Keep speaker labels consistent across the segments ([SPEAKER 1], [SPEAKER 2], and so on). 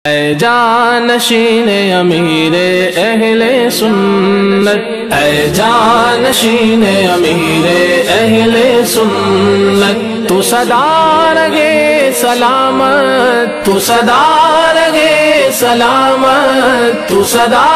[SPEAKER 1] اے جانشین امیر اہل سنت، اے جانشین امیر اہل سنت، تو صدا رہے سلامت، تو صدا رہے سلامت، تو صدا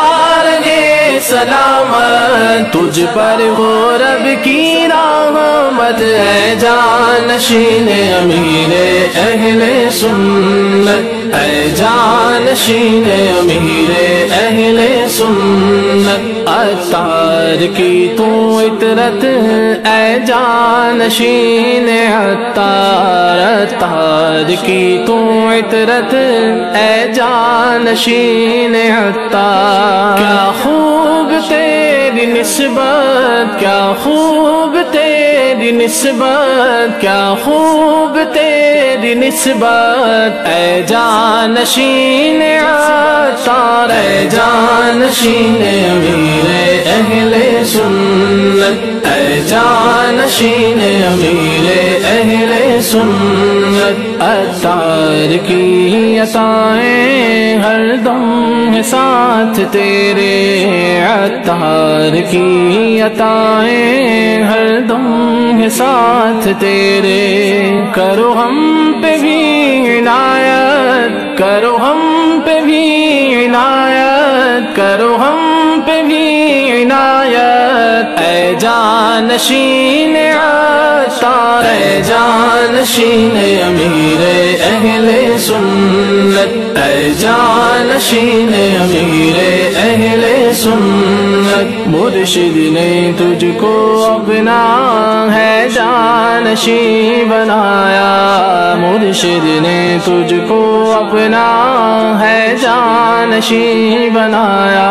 [SPEAKER 1] رہے سلامت، تجھ پر ہو رب کی رحمت، اے جانشین امیر اہل سنت، اے جانشین امیر اہل سنت، عطار کی تو عطرت اے جانشین عطار، عطار کی تو عطرت اے جانشین عطار، کیا خوب تیری نسبت، کیا خوب تیری نسبت، کیا خوب تیری نسبت، اے جانشین عطار، اے جانشین امیر اہل سنت، اے جانشین امیر اہل سنت، عطار کی عطائیں ہر دم ہے ساتھ تیرے، عطار کی عطائیں ہر دم ہے ساتھ تیرے، کرو ہم پہ بھی عنایت، کرو ہم پہ بھی عنایت، کرو ہم پہ بھی عنایت، اے جانشین عطار، اے جانشین امیر اہل سنت، اے جانشین امیر اہل سنت، مرشد نے تجھ کو اپنا ہے جانشین بنایا، مرشد نے تجھ کو اپنا ہے جانشین بنایا،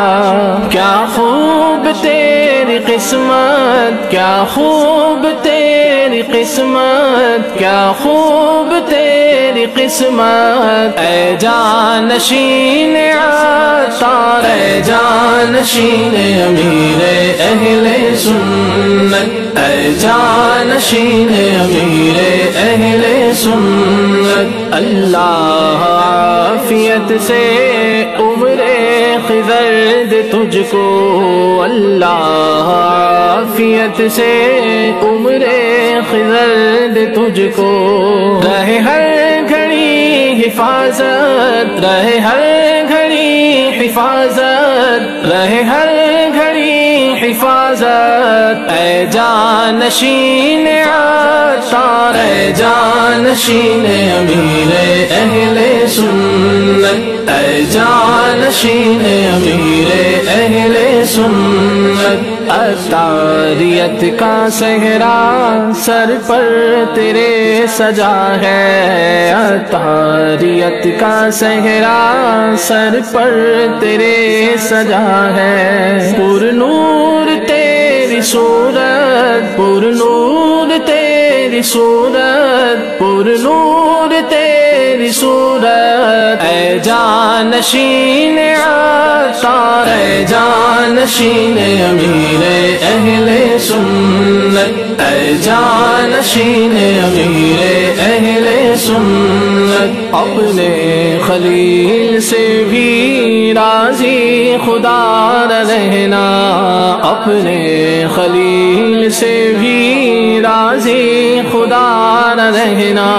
[SPEAKER 1] کیا خوب تیری قسمت، کیا خوب تیری قسمت، کیا خوب تیری قسمت، اے جانشین عطار، اے جانشین امیر اہل سنت، اے جانشین امیر اہل سنت، اللہ عافیت سے عمر خضر دے تجھ کو، اللہ عافیت سے عمر خضر دے تجھ کو، رہے ہر گھڑی حفاظت، رہے ہر گھڑی حفاظت، رہے ہر گھڑی حفاظت، اے جانشین عطار، اے جانشین امیر اہل سنت، اے جانشین امیر اہل سنت، عطاریت کا صحرا سر پر تیرے سجا ہے، عطاریت کا صحرا سر پر تیرے سجا ہے، پر نور تیری صورت، پر نور تیری صورت، پر نور تیری صورت، اے جانشین عطار، اے جانشین امیر اہل سنت، اے جانشین امیر اہل سنت، اپنے خلیل سے بھی راضی خدا رہنا، اپنے خلیل سے بھی راضی خدا رہنا،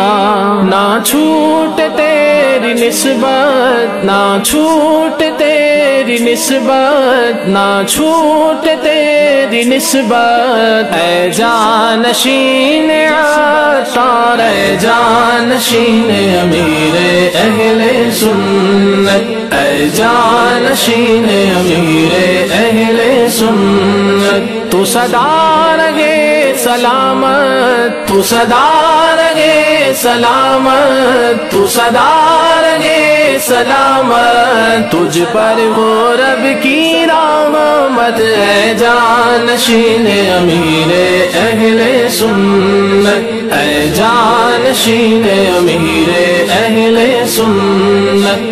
[SPEAKER 1] نہ چھوٹ تیری نسبت، نہ چھوٹ تیری نسبت، نہ چھوٹ تیری نسبت، اے جانشین عطار، اے جانشین امیر اہل سنت، اے جانشین امیر اہل سنت، تو صدا رہے سلامت، تو صدا رہے سلامت، تو صدا رہے سلامت، تجھ پر ہو رب کی رحمت، اے جانشین امیر اہل سنت، اے جانشین امیر اہل سنت،